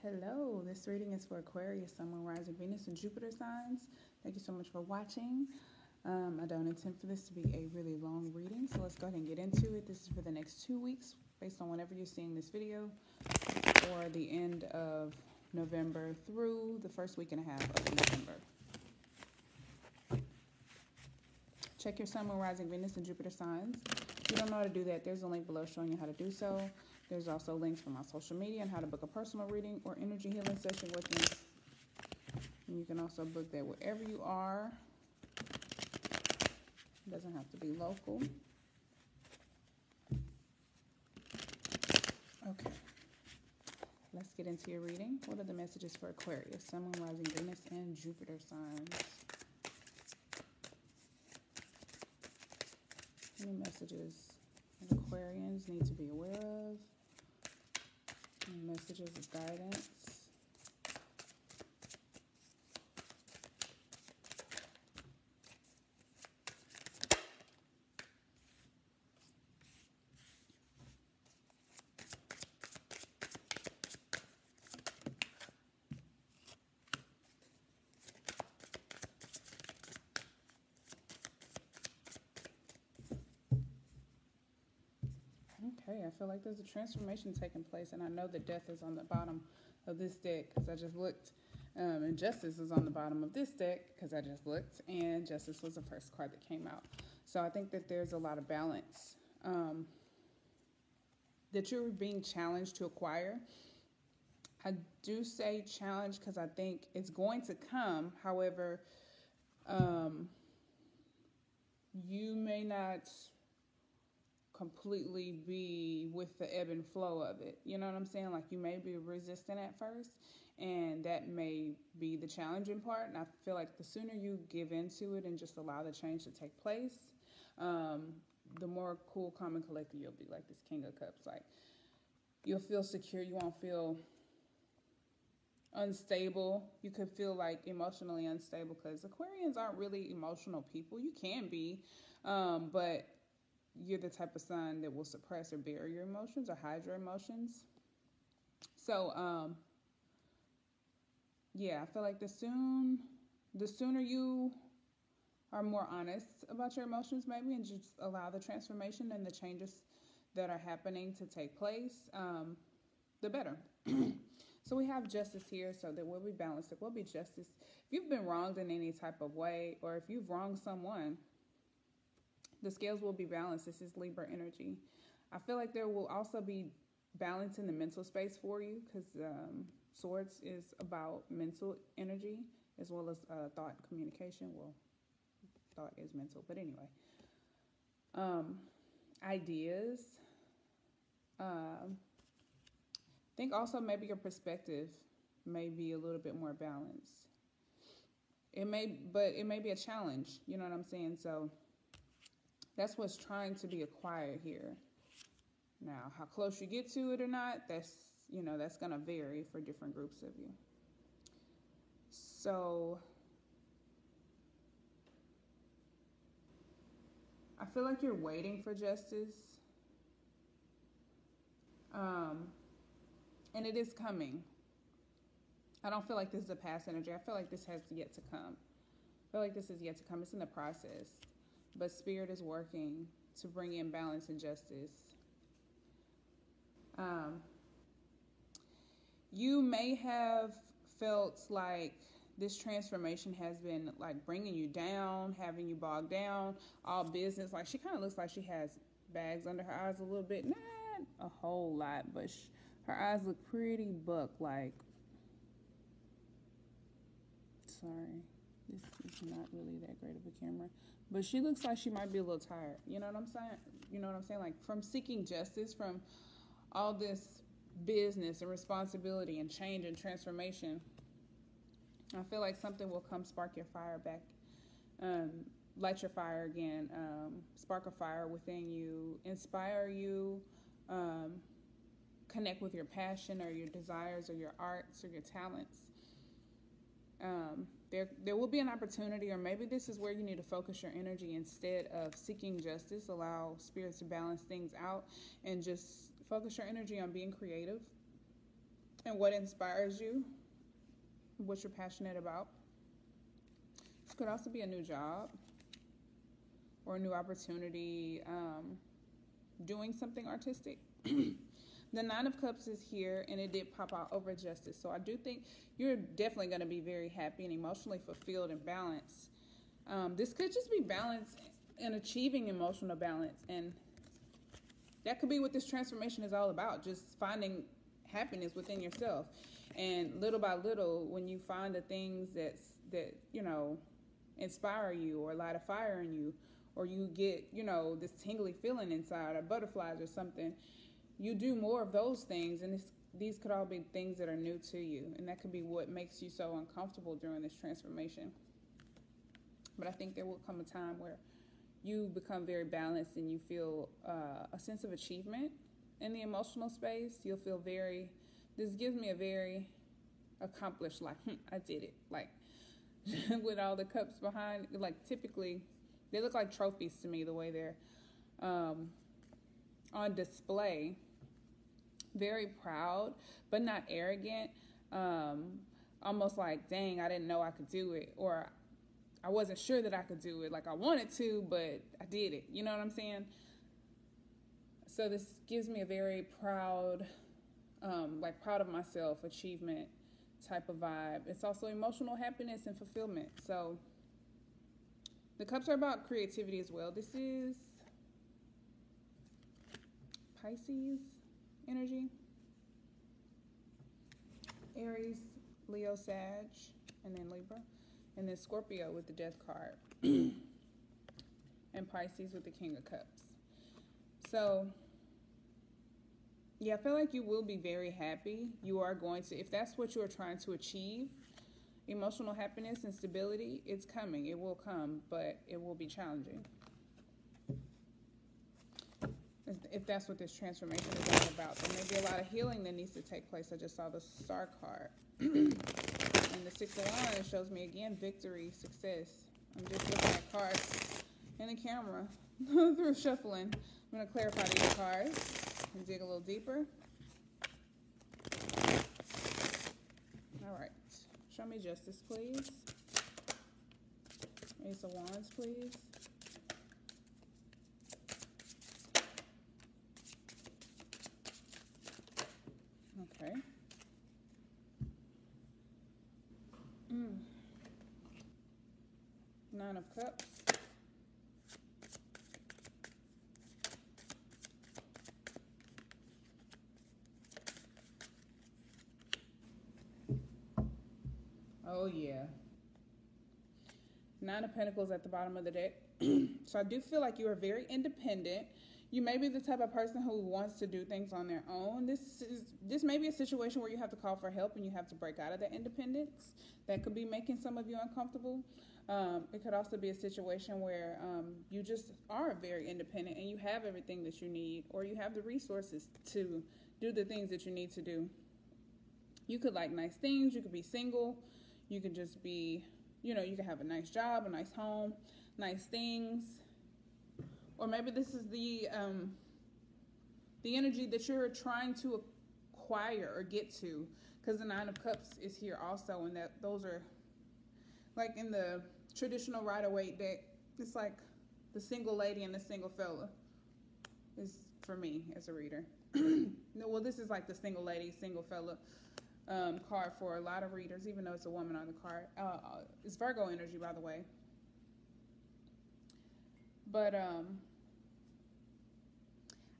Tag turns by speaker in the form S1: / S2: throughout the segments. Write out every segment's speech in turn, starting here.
S1: Hello, this reading is for Aquarius, Sun, Moon, Rising, Venus, and Jupiter signs. Thank you so much for watching. I don't intend for this to be a really long reading, so let's go ahead and get into it. This is for the next 2 weeks, based on whenever you're seeing this video, or the end of November through the first week and a half of December. Check your Sun, Moon, Rising, Venus, and Jupiter signs. If you don't know how to do that, there's a link below showing you how to do so. There's also links for my social media and how to book a personal reading or energy healing session with me. And you can also book that wherever you are. It doesn't have to be local. Okay. Let's get into your reading. What are the messages for Aquarius, Sun, Moon, Rising, Venus, and Jupiter signs? Any messages that Aquarians need to be aware of? Any messages of guidance? Okay, I feel like there's a transformation taking place, and I know that Death is on the bottom of this deck because I just looked, and Justice is on the bottom of this deck because I just looked, and Justice was the first card that came out. So I think that there's a lot of balance that you're being challenged to acquire. I do say challenge because I think it's going to come. However, you may not completely be with the ebb and flow of it. You know what I'm saying? Like, you may be resistant at first, and that may be the challenging part. And I feel like the sooner you give into it and just allow the change to take place, the more cool, calm, and collected you'll be. Like this King of Cups. Like, you'll feel secure. You won't feel unstable. You could feel like emotionally unstable because Aquarians aren't really emotional people. You can be, but you're the type of sign that will suppress or bury your emotions or hide your emotions. So, yeah, I feel like the sooner you are more honest about your emotions, maybe, and just allow the transformation and the changes that are happening to take place, the better. So we have justice here, so there will be balance. There will be justice. If you've been wronged in any type of way, or if you've wronged someone, the scales will be balanced. This is Libra energy. I feel like there will also be balance in the mental space for you because Swords is about mental energy as well as thought and communication. Well, thought is mental, but anyway. Ideas. Think also maybe your perspective may be a little bit more balanced. But it may be a challenge. You know what I'm saying? So that's what's trying to be acquired here. Now, how close you get to it or not, that's going to vary for different groups of you. So I feel like you're waiting for justice. And it is coming. I don't feel like this is a past energy. I feel like this has yet to come. I feel like this is yet to come. It's in the process. But Spirit is working to bring in balance and justice. You may have felt like this transformation has been like bringing you down, having you bogged down, all business. Like, she kind of looks like she has bags under her eyes a little bit. Not a whole lot, but her eyes look pretty buck like. Sorry, this is not really that great of a camera. But she looks like she might be a little tired. You know what I'm saying? You know what I'm saying? Like, from seeking justice, from all this business and responsibility and change and transformation, I feel like something will come spark your fire back, light your fire again, spark a fire within you, inspire you, connect with your passion or your desires or your arts or your talents. There will be an opportunity, or maybe this is where you need to focus your energy instead of seeking justice. Allow spirits to balance things out and just focus your energy on being creative and what inspires you, what you're passionate about. This could also be a new job or a new opportunity, doing something artistic. The Nine of Cups is here, and it did pop out over Justice. So I do think you're definitely going to be very happy and emotionally fulfilled and balanced. This could just be balance and achieving emotional balance. And that could be what this transformation is all about, just finding happiness within yourself. And little by little, when you find the things that inspire you or light a fire in you, or you get, this tingly feeling inside, or butterflies or something, you do more of those things, and these could all be things that are new to you, and that could be what makes you so uncomfortable during this transformation. But I think there will come a time where you become very balanced and you feel a sense of achievement in the emotional space. You'll feel this gives me a very accomplished, like, I did it. Like, with all the cups behind, like, typically, they look like trophies to me, the way they're on display. Very proud, but not arrogant. Almost like, dang, I didn't know I could do it, or I wasn't sure that I could do it. Like, I wanted to, but I did it. You know what I'm saying? So this gives me a very proud, proud of myself, achievement type of vibe. It's also emotional happiness and fulfillment. So the cups are about creativity as well. This is Pisces energy, Aries, Leo, Sag, and then Libra, and then Scorpio with the Death card, and Pisces with the King of Cups. So yeah, I feel like you will be very happy. You are going to, if that's what you are trying to achieve, emotional happiness and stability, it's coming. It will come, but it will be challenging. If that's what this transformation is all about. There may be a lot of healing that needs to take place. I just saw the Star card. And the Six of Wands shows me, again, victory, success. I'm just looking at cards in the camera through shuffling. I'm going to clarify these cards and dig a little deeper. All right. Show me Justice, please. Ace of Wands, please. Okay. Nine of Cups. Oh yeah. Nine of Pentacles at the bottom of the deck. So I do feel like you are very independent. You may be the type of person who wants to do things on their own. This may be a situation where you have to call for help and you have to break out of that independence. That could be making some of you uncomfortable. It could also be a situation where you just are very independent and you have everything that you need, or you have the resources to do the things that you need to do. You could like nice things. You could be single. You could just be, you could have a nice job, a nice home, nice things. Or maybe this is the energy that you're trying to acquire or get to, because the Nine of Cups is here also, and those are like in the traditional Rider-Waite deck. It's like the single lady and the single fella is for me as a reader. No, well, this is like the single lady, single fella card for a lot of readers, even though it's a woman on the card. It's Virgo energy, by the way. But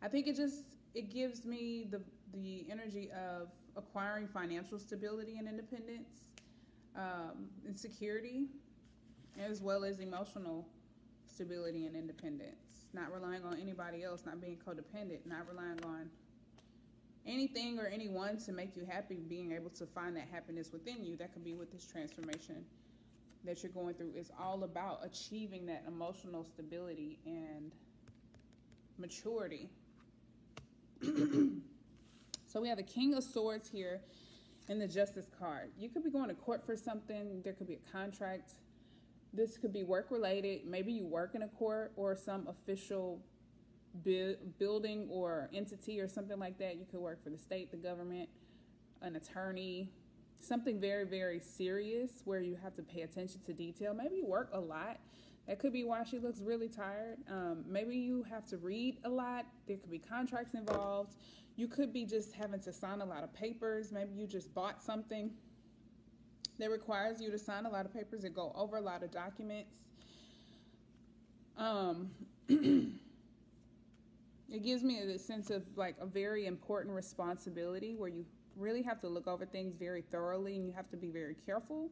S1: I think it gives me the energy of acquiring financial stability and independence, and security, as well as emotional stability and independence. Not relying on anybody else, not being codependent, not relying on anything or anyone to make you happy, being able to find that happiness within you. That could be what this transformation that you're going through is all about, achieving that emotional stability and maturity. So we have the King of Swords here and the Justice card. You could be going to court for something. There could be a contract. This could be work related. Maybe you work in a court or some official building or entity or something like that. You could work for the state, the government. an attorney, something very, very serious where you have to pay attention to detail. Maybe you work a lot. That could be why she looks really tired. Maybe you have to read a lot. There could be contracts involved. You could be just having to sign a lot of papers. Maybe you just bought something that requires you to sign a lot of papers and go over a lot of documents. It gives me a sense of like a very important responsibility where you really have to look over things very thoroughly and you have to be very careful,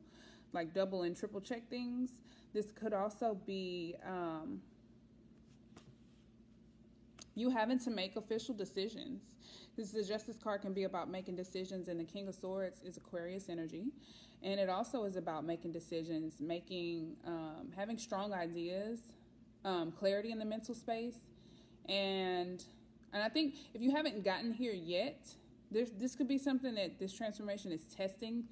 S1: like double and triple check things. This could also be you having to make official decisions. This the Justice card can be about making decisions, and the King of Swords is Aquarius energy. And it also is about making decisions, having strong ideas, clarity in the mental space. And I think if you haven't gotten here yet, this could be something that this transformation is testing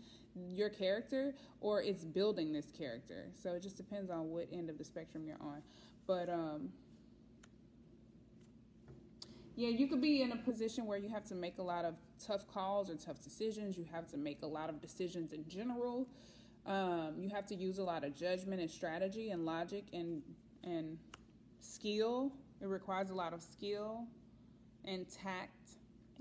S1: your character or it's building this character. So it just depends on what end of the spectrum you're on. But yeah, you could be in a position where you have to make a lot of tough calls or tough decisions. You have to make a lot of decisions in general. You have to use a lot of judgment and strategy and logic and skill. It requires a lot of skill and tact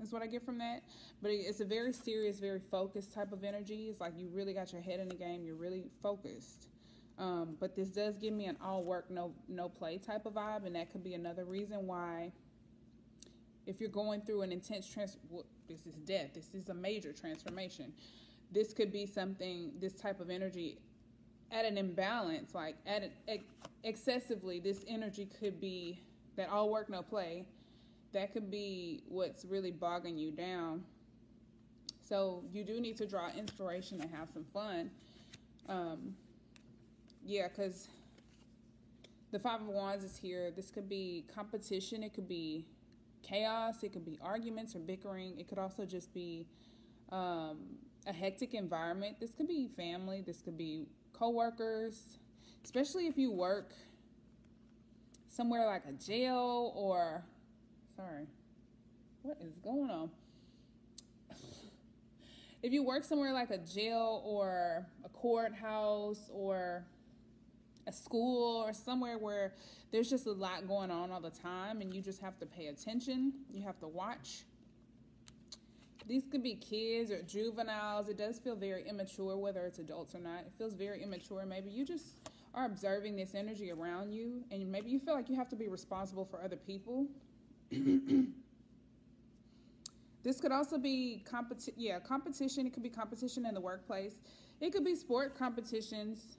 S1: is what I get from that. But it's a very serious, very focused type of energy. It's like you really got your head in the game. You're really focused. But this does give me an all work, no play type of vibe. And that could be another reason why if you're going through an intense this is death. This is a major transformation. This could be something, this type of energy at an imbalance, like excessively, this energy could be that all work, no play. That could be what's really bogging you down. So you do need to draw inspiration and have some fun. Yeah, because the Five of Wands is here. This could be competition. It could be chaos. It could be arguments or bickering. It could also just be a hectic environment. This could be family. This could be co-workers, especially if you work somewhere like a jail or, sorry, what is going on? If you work somewhere like a jail or a courthouse or a school or somewhere where there's just a lot going on all the time and you just have to pay attention, you have to watch. These could be kids or juveniles. It does feel very immature, whether it's adults or not. It feels very immature. Maybe you just are observing this energy around you, and maybe you feel like you have to be responsible for other people. This could also be competition. It could be competition in the workplace. It could be sport competitions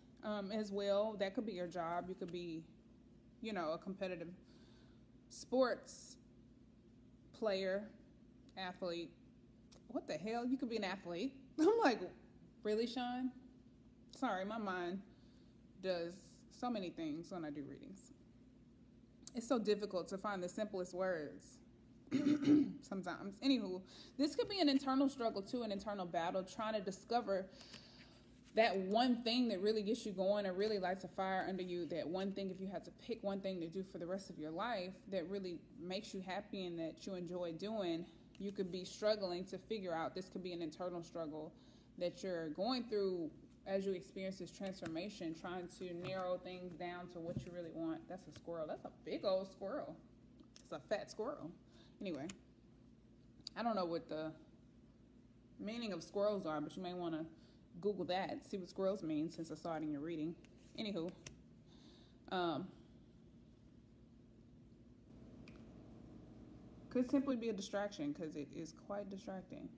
S1: as well. That could be your job. You could be, a competitive sports player, athlete. What the hell? You could be an athlete. I'm like, really, Sean? Sorry, my mind does so many things when I do readings. It's so difficult to find the simplest words sometimes. Anywho, this could be an internal struggle too, an internal battle, trying to discover that one thing that really gets you going or really lights a fire under you, that one thing, if you had to pick one thing to do for the rest of your life that really makes you happy and that you enjoy doing, you could be struggling to figure out. This could be an internal struggle that you're going through as you experience this transformation, trying to narrow things down to what you really want. That's a squirrel. That's a big old squirrel. It's a fat squirrel. Anyway, I don't know what the meaning of squirrels are, but you may want to Google that, see what squirrels mean since I saw it in your reading. Anywho, could simply be a distraction because it is quite distracting.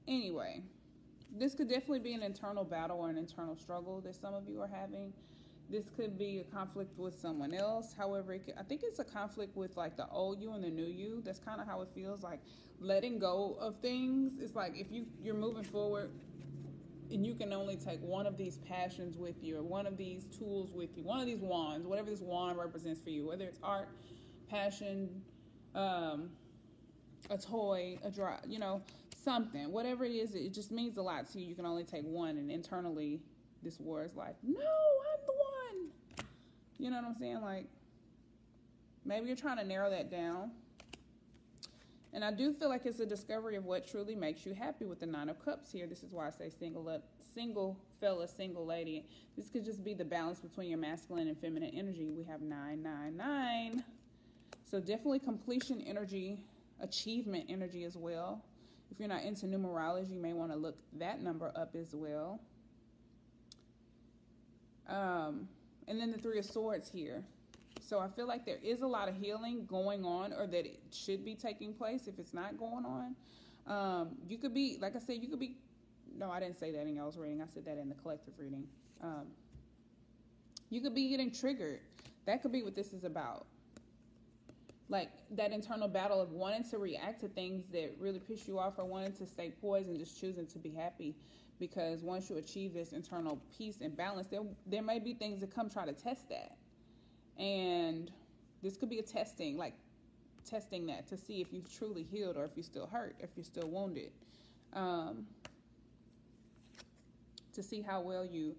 S1: Anyway, this could definitely be an internal battle or an internal struggle that some of you are having. This could be a conflict with someone else. However, I think it's a conflict with like the old you and the new you. That's kind of how it feels, like letting go of things. It's like if you're moving forward and you can only take one of these passions with you or one of these tools with you, one of these wands, whatever this wand represents for you, whether it's art, passion, a toy, a draw, something, whatever it is, it just means a lot to you. You can only take one, and internally this war is like, no, I'm the one. You know what I'm saying? Like, maybe you're trying to narrow that down. And I do feel like it's a discovery of what truly makes you happy with the Nine of Cups here. This is why I say single fella, single lady. This could just be the balance between your masculine and feminine energy. We have 999. So definitely completion energy, achievement energy as well. If you're not into numerology, you may want to look that number up as well. And then the Three of Swords here. So I feel like there is a lot of healing going on, or that it should be taking place if it's not going on. You could be, like I said, you could be, no, I didn't say that in y'all's reading. I said that in the collective reading. You could be getting triggered. That could be what this is about. Like that internal battle of wanting to react to things that really piss you off, or wanting to stay poised and just choosing to be happy. Because once you achieve this internal peace and balance, there may be things that come try to test that. And this could be a testing, like testing that to see if you've truly healed, or if you're still hurt, if you're still wounded. To see how well you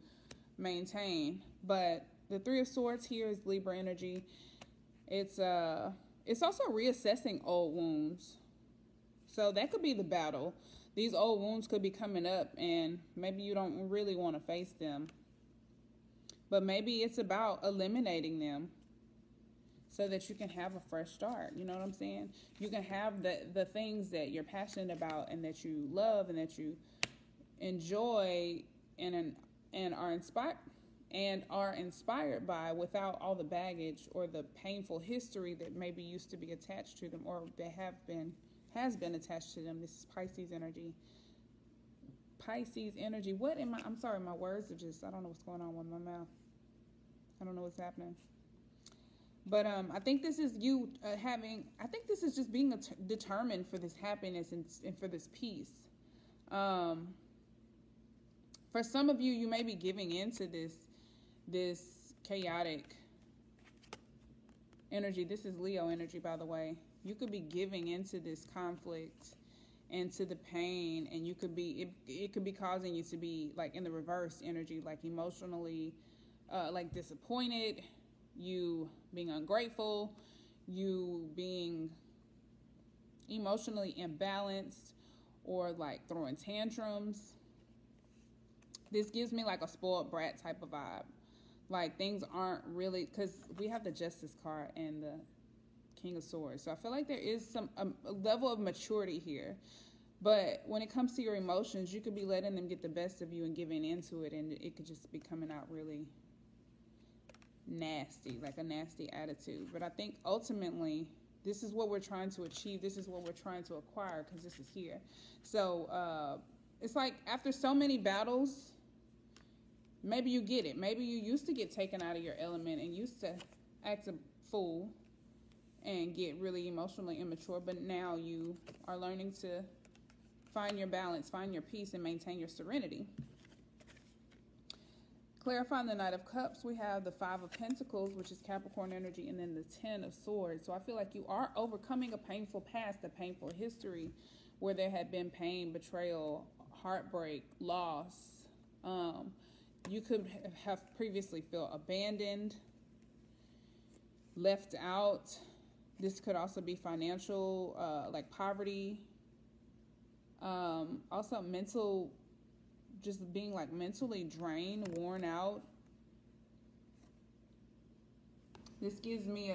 S1: maintain. But the Three of Swords here is Libra energy. It's also reassessing old wounds. So that could be the battle. These old wounds could be coming up, and maybe you don't really want to face them. But maybe it's about eliminating them so that you can have a fresh start. You know what I'm saying? You can have the things that you're passionate about and that you love and that you enjoy and are inspired by, without all the baggage or the painful history that maybe used to be attached to them, or that has been attached to them. This is Pisces energy. Pisces energy. I'm sorry, my words are just, I don't know what's going on with my mouth. I don't know what's happening. But I think this is you I think this is just being determined for this happiness and for this peace. For some of you, you may be giving into this chaotic energy. This is Leo energy, by the way. You could be giving into this conflict and to the pain, and you could be, it could be causing you to be like in the reverse energy, like emotionally like disappointed, you being ungrateful, you being emotionally imbalanced, or like throwing tantrums. This gives me like a spoiled brat type of vibe. Like things aren't really, because we have the Justice card and the King of Swords. So I feel like there is a level of maturity here. But when it comes to your emotions, you could be letting them get the best of you and giving into it, and it could just be coming out really nasty, like a nasty attitude. But I think ultimately, this is what we're trying to achieve. This is what we're trying to acquire, because this is here. So it's like after so many battles, maybe you get it. Maybe you used to get taken out of your element and used to act a fool and get really emotionally immature, but now you are learning to find your balance, find your peace, and maintain your serenity. Clarifying the Knight of Cups, we have the Five of Pentacles, which is Capricorn energy, and then the Ten of Swords. So I feel like you are overcoming a painful past, a painful history where there had been pain, betrayal, heartbreak, loss. You could have previously felt abandoned, left out. This could also be financial, like poverty. Also mental, just being like mentally drained, worn out. This gives me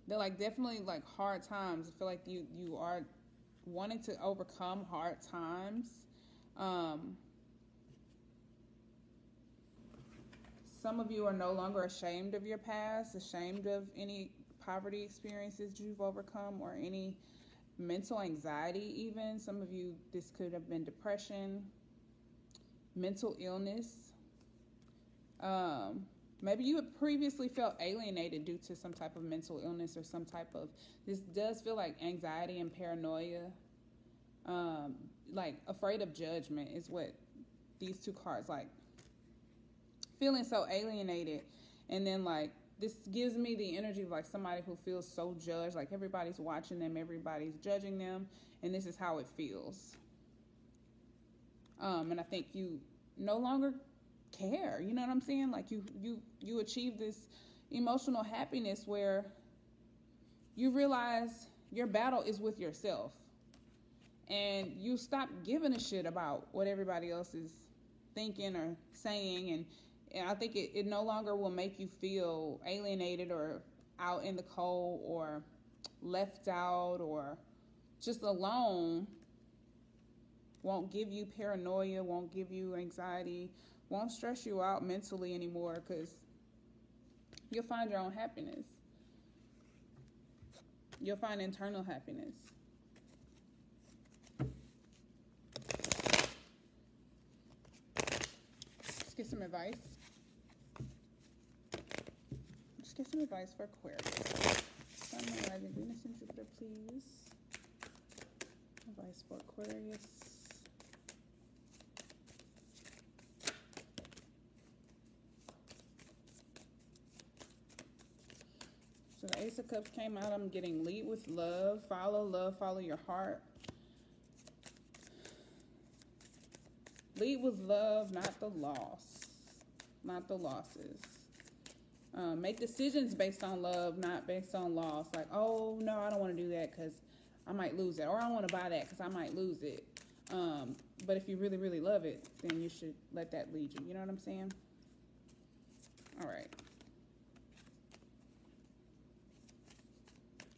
S1: they're like definitely like hard times. I feel like you are wanting to overcome hard times. Some of you are no longer ashamed of your past, ashamed of any poverty experiences you've overcome, or any mental anxiety even. Some of you, this could have been depression, mental illness. Maybe you had previously felt alienated due to some type of mental illness, or some type of, this does feel like anxiety and paranoia. Like afraid of judgment is what these two cards, like feeling so alienated. And then like this gives me the energy of like somebody who feels so judged, like everybody's watching them, everybody's judging them, and this is how it feels. And I think you no longer care, you know what I'm saying? Like you achieve this emotional happiness where you realize your battle is with yourself. And you stop giving a shit about what everybody else is thinking or saying. And I think it no longer will make you feel alienated or out in the cold or left out or just alone. Won't give you paranoia, won't give you anxiety, won't stress you out mentally anymore, because you'll find your own happiness. You'll find internal happiness. Let's get some advice. Let's get some advice for Aquarius. Sun, Moon, Rising, Venus, and Jupiter, please. Advice for Aquarius. So the Ace of Cups came out. I'm getting lead with love, follow your heart. Lead with love, not the loss, not the losses. Make decisions based on love, not based on loss. Like, oh, no, I don't want to do that because I might lose it. Or I don't want to buy that because I might lose it. But if you really, really love it, then you should let that lead you. You know what I'm saying? All right.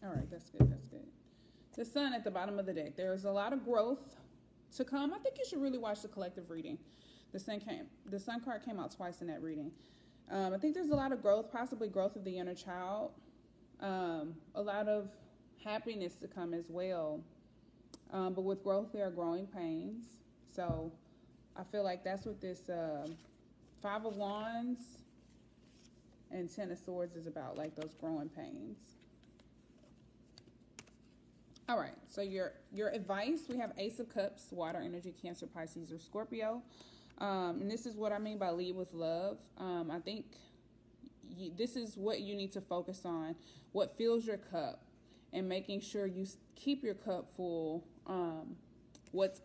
S1: All right, that's good, that's good. The Sun at the bottom of the deck. There's a lot of growth to come. I think you should really watch the collective reading. The Sun card came out twice in that reading. I think there's a lot of growth, possibly growth of the inner child. A lot of happiness to come as well. But with growth, there are growing pains. So I feel like that's what this Five of Wands and Ten of Swords is about, like those growing pains. All right, so your advice, we have Ace of Cups, water energy, Cancer, Pisces, or Scorpio. And this is what I mean by lead with love. I think this is what you need to focus on, what fills your cup, and making sure you keep your cup full. What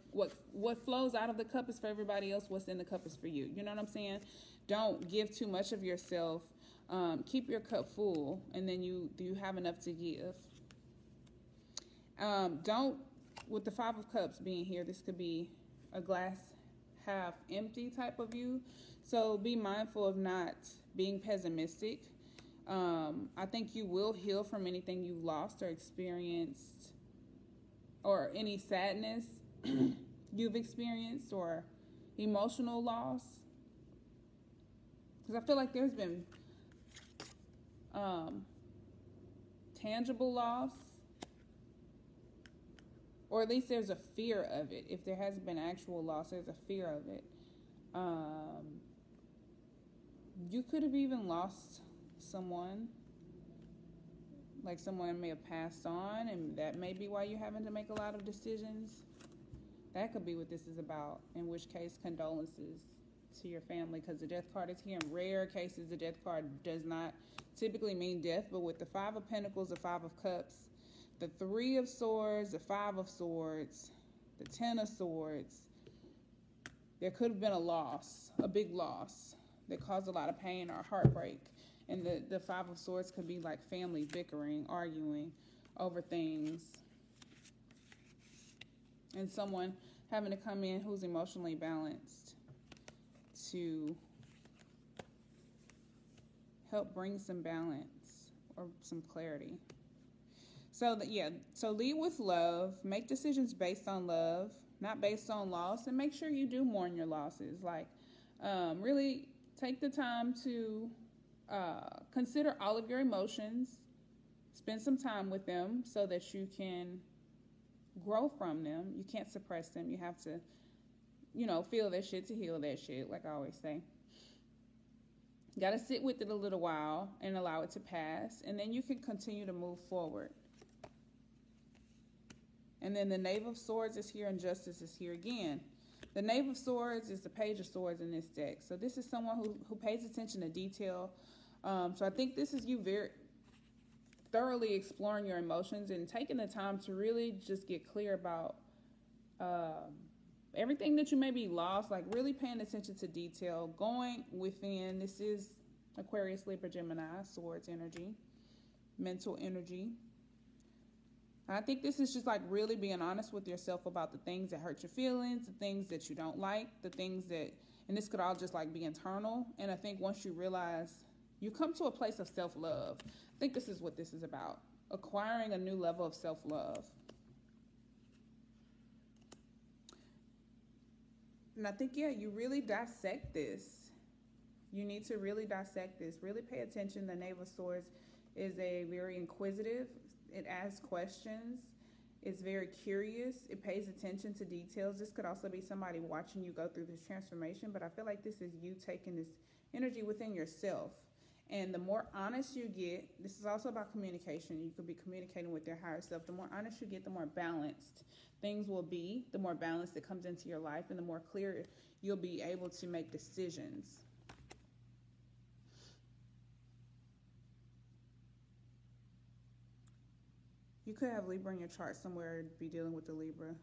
S1: flows out of the cup is for everybody else. What's in the cup is for you. You know what I'm saying? Don't give too much of yourself. Keep your cup full, and then you have enough to give. Don't, with the Five of Cups being here, this could be a glass half empty type of view. So be mindful of not being pessimistic. I think you will heal from anything you've lost or experienced, or any sadness you've experienced, or emotional loss. Because I feel like there's been tangible loss. Or at least there's a fear of it. If there hasn't been actual loss, there's a fear of it. You could have even lost someone. Like someone may have passed on, and that may be why you're having to make a lot of decisions. That could be what this is about. In which case, condolences to your family, because the Death card is here. In rare cases, the Death card does not typically mean death. But with the Five of Pentacles, the Five of Cups, the Three of Swords, the Five of Swords, the Ten of Swords, there could have been a loss, a big loss that caused a lot of pain or heartbreak. And the Five of Swords could be like family bickering, arguing over things. And someone having to come in who's emotionally balanced to help bring some balance or some clarity. So so lead with love, make decisions based on love, not based on loss, and make sure you do mourn your losses. Like, really take the time to consider all of your emotions, spend some time with them so that you can grow from them. You can't suppress them. You have to, feel that shit to heal that shit, like I always say. Got to sit with it a little while and allow it to pass, and then you can continue to move forward. And then the Knave of Swords is here and Justice is here again. The Knave of Swords is the Page of Swords in this deck. So this is someone who pays attention to detail. So I think this is you very thoroughly exploring your emotions and taking the time to really just get clear about everything that you may be lost, like really paying attention to detail, going within. This is Aquarius, Libra, Gemini, Swords energy, mental energy. I think this is just like really being honest with yourself about the things that hurt your feelings, the things that you don't like, the things that, and this could all just like be internal. And I think once you realize, you come to a place of self-love. I think this is what this is about, acquiring a new level of self-love. And I think, yeah, you really dissect this. You need to really dissect this. Really pay attention. The Knave of Swords is a very inquisitive. It asks questions. It's very curious. It pays attention to details. This could also be somebody watching you go through this transformation, but I feel like this is you taking this energy within yourself. And the more honest you get, this is also about communication. You could be communicating with your higher self. The more honest you get, the more balanced things will be, the more balance that comes into your life, and the more clear you'll be able to make decisions. You could have Libra in your chart somewhere, be dealing with the Libra.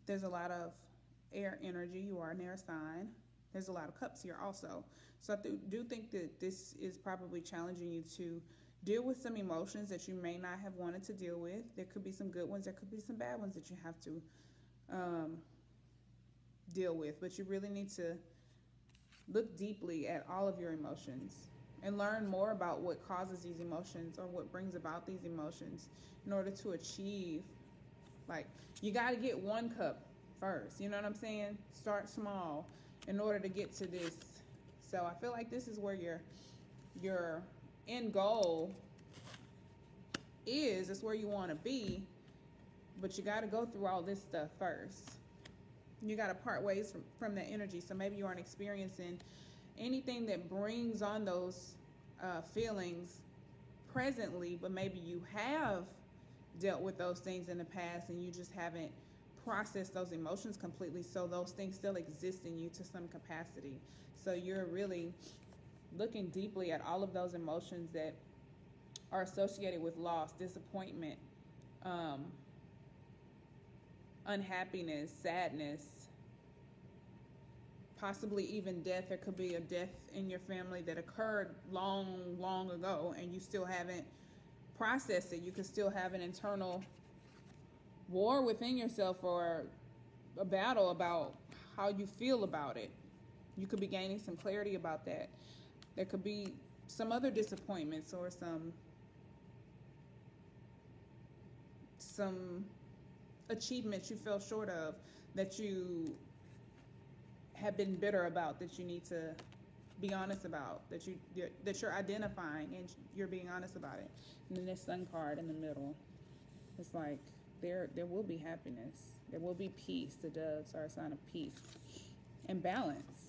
S1: There's a lot of air energy. You are an air sign. There's a lot of cups here also. So I do think that this is probably challenging you to deal with some emotions that you may not have wanted to deal with. There could be some good ones. There could be some bad ones that you have to deal with. But you really need to look deeply at all of your emotions and learn more about what causes these emotions or what brings about these emotions in order to achieve. Like, you got to get one cup first. You know what I'm saying? Start small in order to get to this. So I feel like this is where your end goal is. It's where you want to be. But you got to go through all this stuff first. You got to part ways from that energy. So maybe you aren't experiencing anything that brings on those feelings presently, but maybe you have dealt with those things in the past and you just haven't processed those emotions completely, so those things still exist in you to some capacity. So you're really looking deeply at all of those emotions that are associated with loss, disappointment, unhappiness, sadness, possibly even death. There could be a death in your family that occurred long ago and you still haven't processed it. You could still have an internal war within yourself or a battle about how you feel about it. You could be gaining some clarity about that. There could be some other disappointments or some achievements you fell short of that you have been bitter about, that you need to be honest about, that you're identifying and you're being honest about it. And then this Sun card in the middle, it's like there will be happiness, there will be peace. The doves are a sign of peace and balance.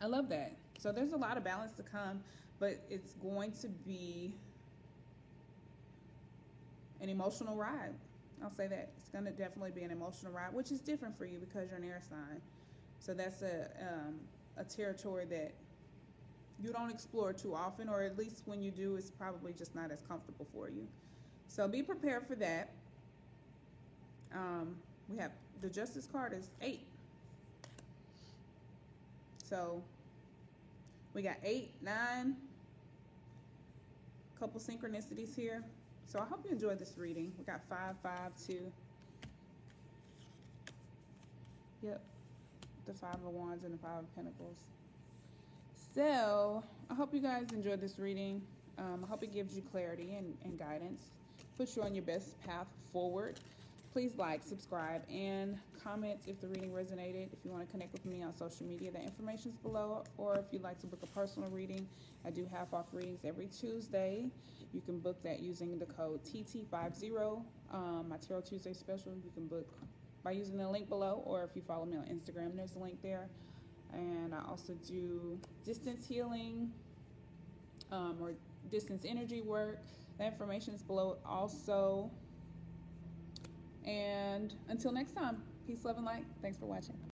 S1: I love that. So there's a lot of balance to come, but it's going to be an emotional ride. I'll say that. It's going to definitely be an emotional ride, which is different for you because you're an air sign. So that's a territory that you don't explore too often, or at least when you do, it's probably just not as comfortable for you. So be prepared for that. We have the Justice card is 8. So we got 8, 9, couple synchronicities here. So I hope you enjoyed this reading. We got 5, 5, 2. Yep. The 5 of Wands and the 5 of Pentacles. So I hope you guys enjoyed this reading. I hope it gives you clarity and guidance, puts you on your best path forward. Please like, subscribe, and comment if the reading resonated. If you want to connect with me on social media, the information is below. Or if you'd like to book a personal reading, I do half-off readings every Tuesday. You can book that using the code TT50. My Tarot Tuesday special, you can book by using the link below, or if you follow me on Instagram, there's a link there. And I also do distance healing or distance energy work. The information is below also. And until next time, peace, love, and light. Thanks for watching.